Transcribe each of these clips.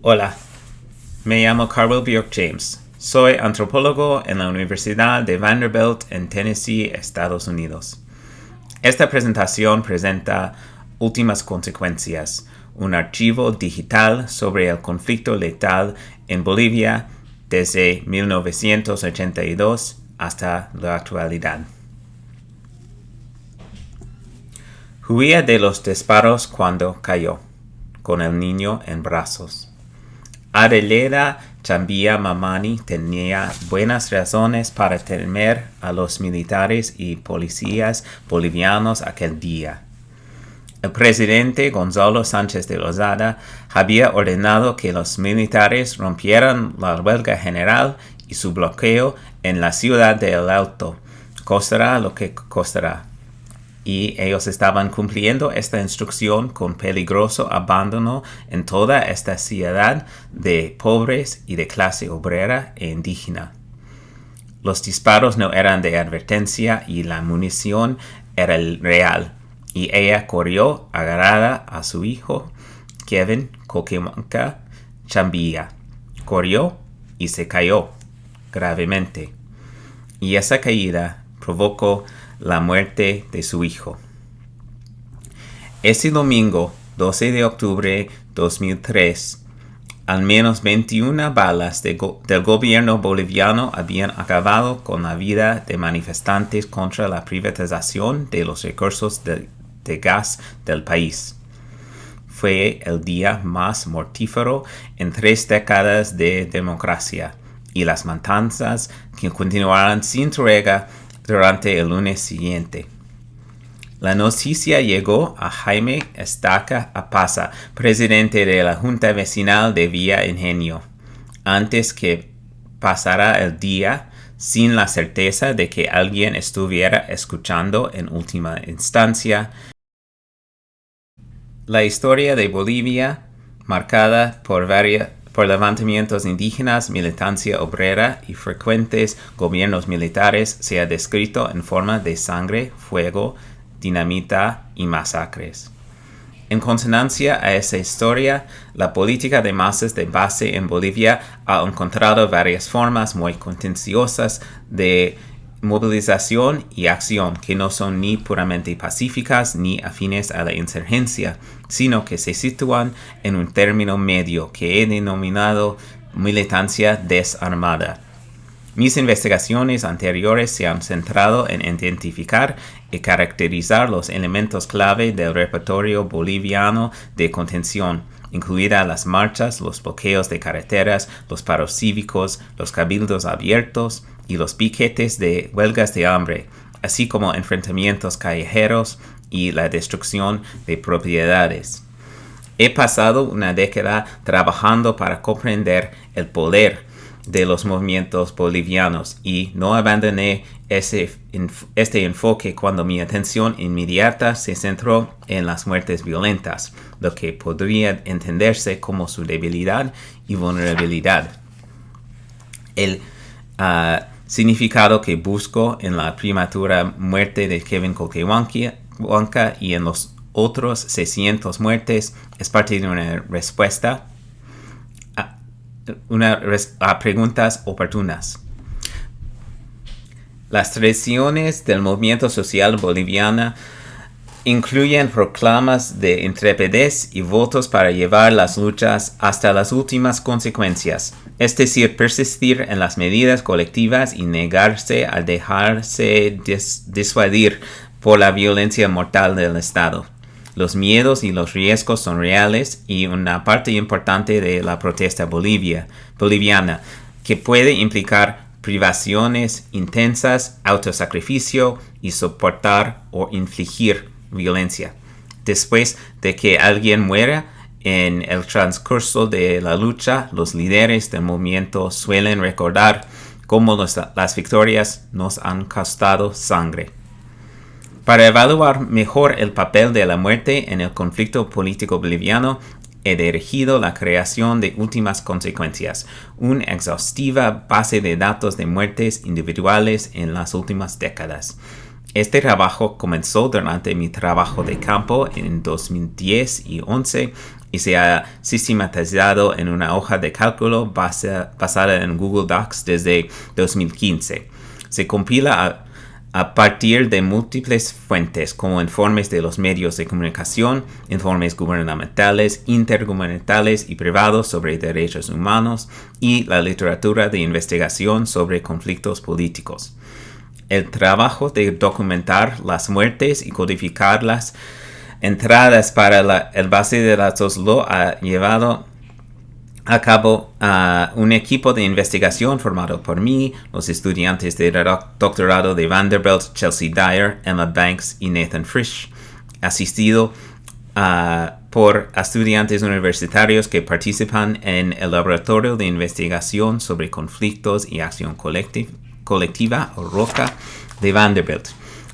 Hola, me llamo Carwell Bjork James. Soy antropólogo en la Universidad de Vanderbilt en Tennessee, Estados Unidos. Esta presentación presenta Últimas Consecuencias, un archivo digital sobre el conflicto letal en Bolivia desde 1982 hasta la actualidad. Huía de los disparos cuando cayó, con el niño en brazos. Adelaida Chambia Mamani tenía buenas razones para temer a los militares y policías bolivianos aquel día. El presidente Gonzalo Sánchez de Lozada había ordenado que los militares rompieran la huelga general y su bloqueo en la ciudad de El Alto, costará lo que costará. Y ellos estaban cumpliendo esta instrucción con peligroso abandono en toda esta ciudad de pobres y de clase obrera e indígena. Los disparos no eran de advertencia y la munición era real, y ella corrió agarrada a su hijo, Kevin Coquemanca Chambia. Corrió y se cayó gravemente, y esa caída provocó la muerte de su hijo. Ese domingo, 12 de octubre de 2003, al menos 21 balas del gobierno boliviano habían acabado con la vida de manifestantes contra la privatización de los recursos de gas del país. Fue el día más mortífero en 3 décadas de democracia, y las matanzas que continuaron sin tregua durante el lunes siguiente. La noticia llegó a Jaime Estaca Apaza, presidente de la Junta Vecinal de Villa Ingenio, antes que pasara el día sin la certeza de que alguien estuviera escuchando en última instancia. La historia de Bolivia, marcada por levantamientos indígenas, militancia obrera y frecuentes gobiernos militares, se ha descrito en forma de sangre, fuego, dinamita y masacres. En consonancia a esa historia, la política de masas de base en Bolivia ha encontrado varias formas muy contenciosas de movilización y acción que no son ni puramente pacíficas ni afines a la insurgencia, sino que se sitúan en un término medio que he denominado militancia desarmada. Mis investigaciones anteriores se han centrado en identificar y caracterizar los elementos clave del repertorio boliviano de contención, incluidas las marchas, los bloqueos de carreteras, los paros cívicos, los cabildos abiertos y los piquetes de huelgas de hambre, así como enfrentamientos callejeros y la destrucción de propiedades. He pasado una década trabajando para comprender el poder de los movimientos bolivianos y no abandoné este enfoque cuando mi atención inmediata se centró en las muertes violentas, lo que podría entenderse como su debilidad y vulnerabilidad. El significado que busco en la prematura muerte de Kevin Coquemanca y en los otros 600 muertes es parte de una respuesta a preguntas oportunas. Las tradiciones del movimiento social boliviano incluyen proclamas de intrepidez y votos para llevar las luchas hasta las últimas consecuencias, es decir, persistir en las medidas colectivas y negarse a dejarse disuadir por la violencia mortal del Estado. Los miedos y los riesgos son reales y una parte importante de la protesta boliviana, que puede implicar privaciones intensas, autosacrificio y soportar o infligir violencia. Después de que alguien muera en el transcurso de la lucha, los líderes del movimiento suelen recordar cómo las victorias nos han costado sangre. Para evaluar mejor el papel de la muerte en el conflicto político boliviano, he dirigido la creación de Últimas Consecuencias, una exhaustiva base de datos de muertes individuales en las últimas décadas. Este trabajo comenzó durante mi trabajo de campo en 2010 y 2011 y se ha sistematizado en una hoja de cálculo basada en Google Docs desde 2015. Se compila a partir de múltiples fuentes como informes de los medios de comunicación, informes gubernamentales, intergubernamentales y privados sobre derechos humanos y la literatura de investigación sobre conflictos políticos. El trabajo de documentar las muertes y codificar las entradas para el base de datos lo ha llevado a cabo un equipo de investigación formado por mí, los estudiantes de doctorado de Vanderbilt, Chelsea Dyer, Emma Banks y Nathan Frisch, asistido por estudiantes universitarios que participan en el Laboratorio de Investigación sobre Conflictos y Acción Colectiva, o ROCA, de Vanderbilt.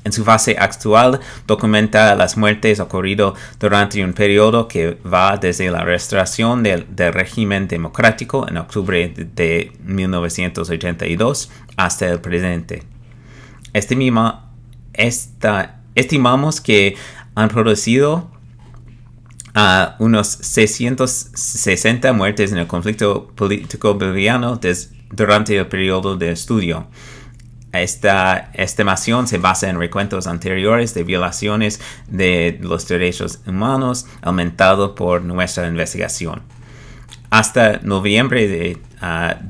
En su fase actual, documenta las muertes ocurridas durante un periodo que va desde la restauración del régimen democrático en octubre de 1982 hasta el presente. Estimamos que han producido unos 660 muertes en el conflicto político boliviano durante el periodo de estudio. Esta estimación se basa en recuentos anteriores de violaciones de los derechos humanos aumentado por nuestra investigación. Hasta noviembre de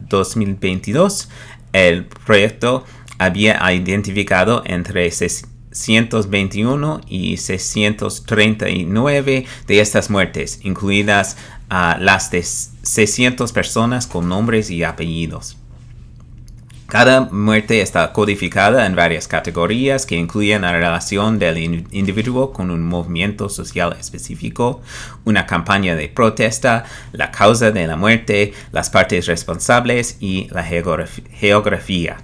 2022, el proyecto había identificado entre 621 y 639 de estas muertes, incluidas las de 600 personas con nombres y apellidos. Cada muerte está codificada en varias categorías que incluyen la relación del individuo con un movimiento social específico, una campaña de protesta, la causa de la muerte, las partes responsables y la geografía.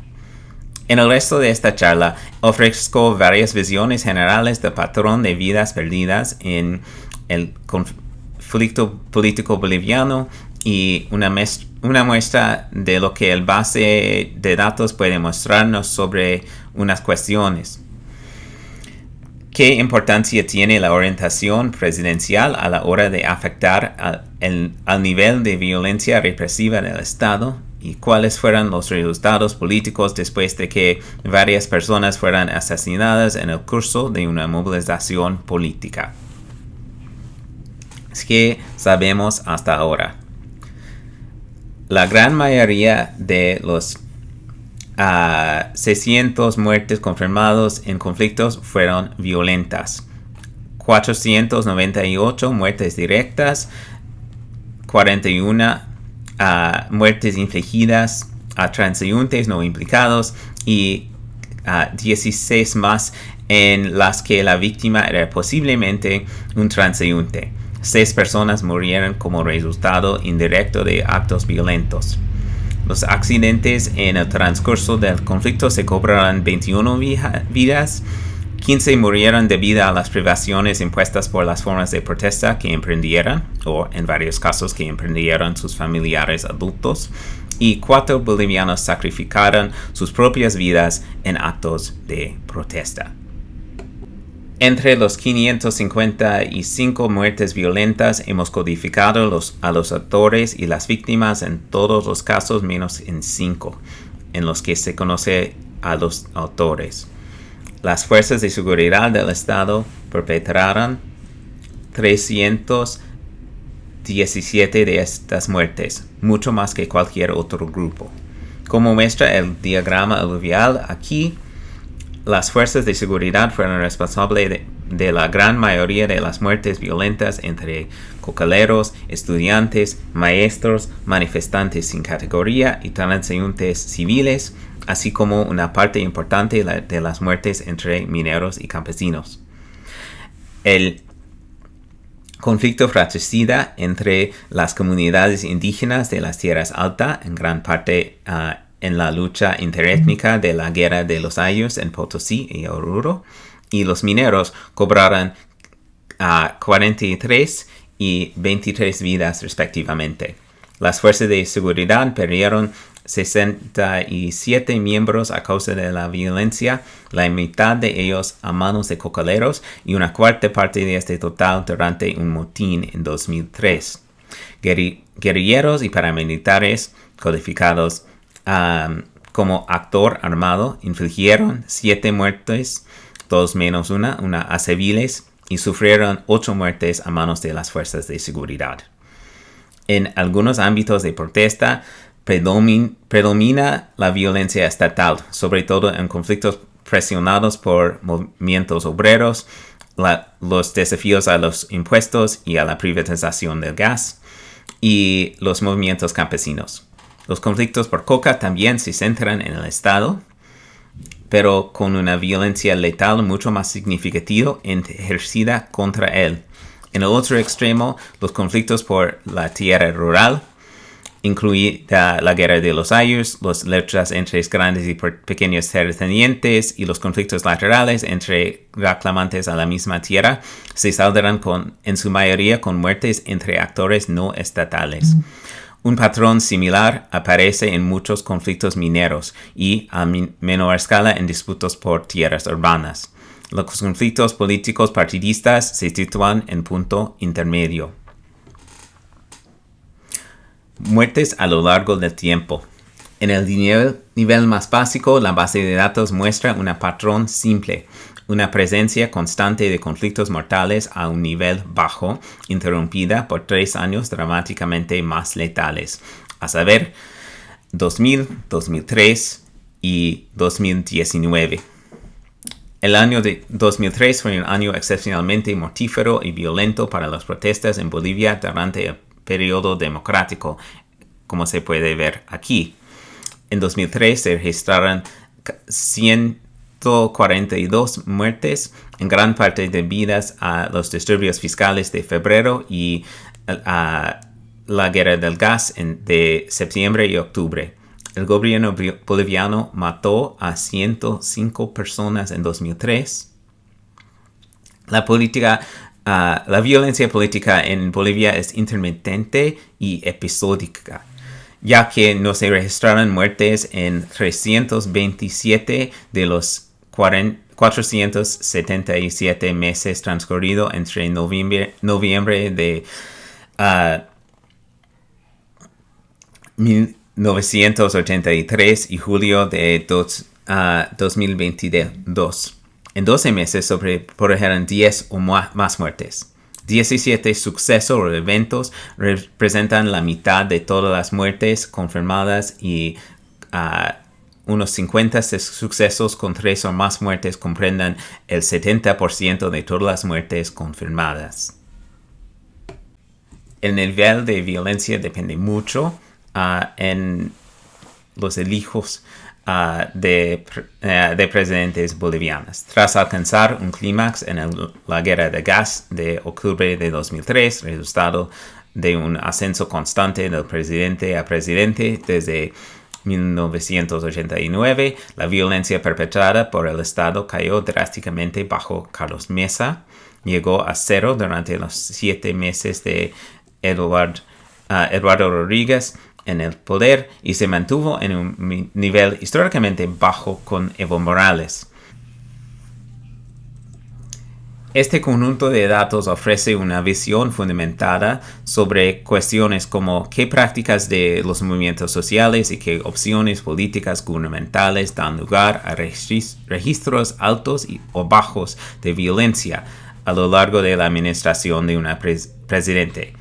En el resto de esta charla ofrezco varias visiones generales del patrón de vidas perdidas en el conflicto político boliviano y una muestra de lo que el base de datos puede mostrarnos sobre unas cuestiones. ¿Qué importancia tiene la orientación presidencial a la hora de afectar al nivel de violencia represiva del Estado? ¿Y cuáles fueron los resultados políticos después de que varias personas fueran asesinadas en el curso de una movilización política? ¿Qué sabemos hasta ahora? La gran mayoría de los 600 muertes confirmadas en conflictos fueron violentas. 498 muertes directas, 41 muertes infligidas a transeúntes no implicados y 16 más en las que la víctima era posiblemente un transeúnte. 6 personas murieron como resultado indirecto de actos violentos. Los accidentes en el transcurso del conflicto se cobraron 21 vidas. 15 murieron debido a las privaciones impuestas por las formas de protesta que emprendieron, o en varios casos que emprendieron sus familiares adultos, y 4 bolivianos sacrificaron sus propias vidas en actos de protesta. Entre los 555 muertes violentas hemos codificado a los autores y las víctimas en todos los casos menos en 5, en los que se conoce a los autores. Las fuerzas de seguridad del Estado perpetraron 317 de estas muertes, mucho más que cualquier otro grupo. Como muestra el diagrama aluvial aquí, las fuerzas de seguridad fueron responsables de la gran mayoría de las muertes violentas entre cocaleros, estudiantes, maestros, manifestantes sin categoría y transeúntes civiles, así como una parte importante de las muertes entre mineros y campesinos. El conflicto fratricida entre las comunidades indígenas de las tierras altas, en gran parte en la lucha interétnica de la Guerra de los Ayllus en Potosí y Oruro, y los mineros cobraron 43 y 23 vidas respectivamente. Las fuerzas de seguridad perdieron 67 miembros a causa de la violencia, la mitad de ellos a manos de cocaleros y una cuarta parte de este total durante un motín en 2003. Guerrilleros y paramilitares codificados como actor armado infligieron 7 muertes, 2 menos una a civiles, y sufrieron 8 muertes a manos de las fuerzas de seguridad. En algunos ámbitos de protesta predomina la violencia estatal, sobre todo en conflictos presionados por movimientos obreros, los desafíos a los impuestos y a la privatización del gas, y los movimientos campesinos. Los conflictos por coca también se centran en el Estado, pero con una violencia letal mucho más significativa ejercida contra él. En el otro extremo, los conflictos por la tierra rural, incluida la Guerra de los Ayllus, las luchas entre grandes y pequeños terratenientes y los conflictos laterales entre reclamantes a la misma tierra, se saldarán en su mayoría con muertes entre actores no estatales. Un patrón similar aparece en muchos conflictos mineros y, a menor escala, en disputas por tierras urbanas. Los conflictos políticos partidistas se sitúan en punto intermedio. Muertes a lo largo del tiempo. En el nivel más básico, la base de datos muestra un patrón simple, una presencia constante de conflictos mortales a un nivel bajo, interrumpida por 3 años dramáticamente más letales, a saber, 2000, 2003 y 2019. El año de 2003 fue un año excepcionalmente mortífero y violento para las protestas en Bolivia durante el periodo democrático, como se puede ver aquí. En 2003 se registraron 142 muertes, en gran parte debidas a los disturbios fiscales de febrero y a la guerra del gas de septiembre y octubre. El gobierno boliviano mató a 105 personas en 2003. La violencia política en Bolivia es intermitente y episódica, ya que no se registraron muertes en 327 de los 477 meses transcurridos entre noviembre de 1983 y julio de 2022. En 12 meses se produjeron 10 o más muertes. 17 sucesos o eventos representan la mitad de todas las muertes confirmadas y unos 50 sucesos con 3 o más muertes comprenden el 70% de todas las muertes confirmadas. El nivel de violencia depende mucho en los elegos de presidentes bolivianos. Tras alcanzar un clímax en la guerra de gas de octubre de 2003, resultado de un ascenso constante del presidente a presidente desde 1989, la violencia perpetrada por el Estado cayó drásticamente bajo Carlos Mesa, llegó a 0 durante los 7 meses de Eduardo Rodríguez en el poder y se mantuvo en un nivel históricamente bajo con Evo Morales. Este conjunto de datos ofrece una visión fundamentada sobre cuestiones como qué prácticas de los movimientos sociales y qué opciones políticas gubernamentales dan lugar a registros altos o bajos de violencia a lo largo de la administración de un presidente.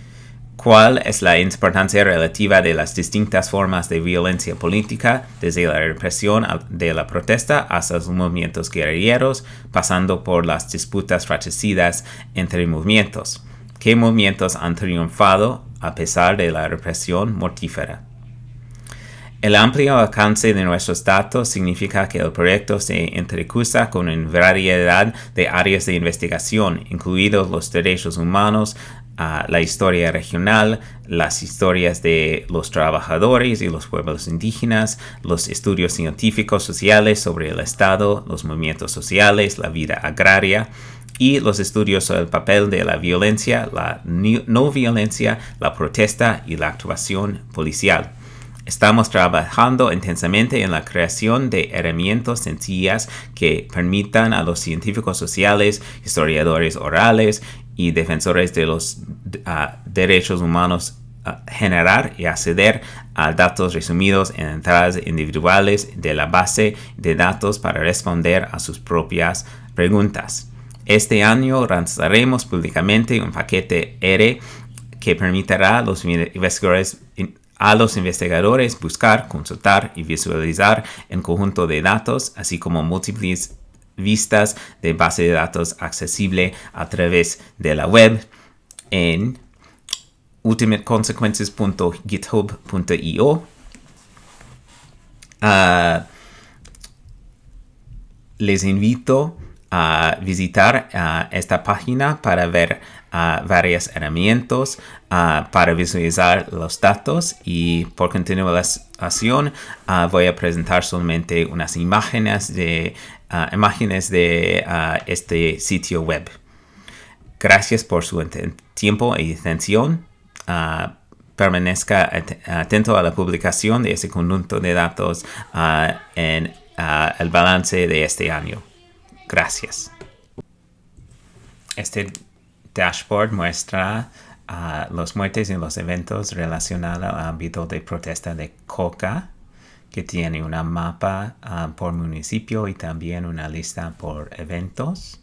¿Cuál es la importancia relativa de las distintas formas de violencia política, desde la represión de la protesta hasta los movimientos guerrilleros, pasando por las disputas fratricidas entre movimientos? ¿Qué movimientos han triunfado a pesar de la represión mortífera? El amplio alcance de nuestros datos significa que el proyecto se entrecruza con una variedad de áreas de investigación, incluidos los derechos humanos, la historia regional, las historias de los trabajadores y los pueblos indígenas, los estudios científicos sociales sobre el Estado, los movimientos sociales, la vida agraria y los estudios sobre el papel de la violencia, la no violencia, la protesta y la actuación policial. Estamos trabajando intensamente en la creación de herramientas sencillas que permitan a los científicos sociales, historiadores orales y defensores de los derechos humanos generar y acceder a datos resumidos en entradas individuales de la base de datos para responder a sus propias preguntas. Este año lanzaremos públicamente un paquete R que permitirá a los investigadores buscar, consultar y visualizar un conjunto de datos, así como múltiples vistas de base de datos accesible a través de la web en ultimateconsequences.github.io. Les invito a visitar esta página para ver varias herramientas para visualizar los datos, y por continuación voy a presentar solamente unas imágenes de este sitio web. Gracias por su tiempo y atención. Permanezca atento a la publicación de ese conjunto de datos en el balance de este año. Gracias. Este dashboard muestra los muertes y los eventos relacionados al ámbito de protesta de Coca, que tiene una mapa por municipio y también una lista por eventos.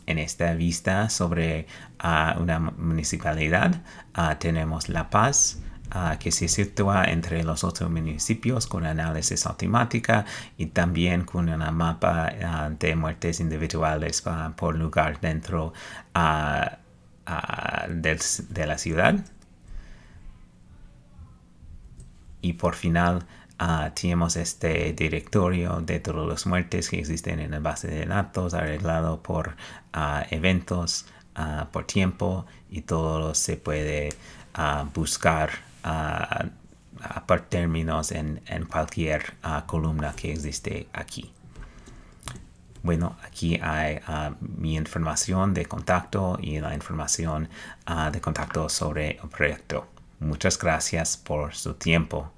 En esta vista sobre una municipalidad tenemos La Paz, que se sitúa entre los otros municipios con análisis automática y también con una mapa de muertes individuales por lugar dentro de la ciudad. Y por final tenemos este directorio de todas las muertes que existen en la base de datos, arreglado por eventos, por tiempo, y todo se puede buscar por términos en cualquier columna que existe aquí. Bueno, aquí hay mi información de contacto y la información de contacto sobre el proyecto. Muchas gracias por su tiempo.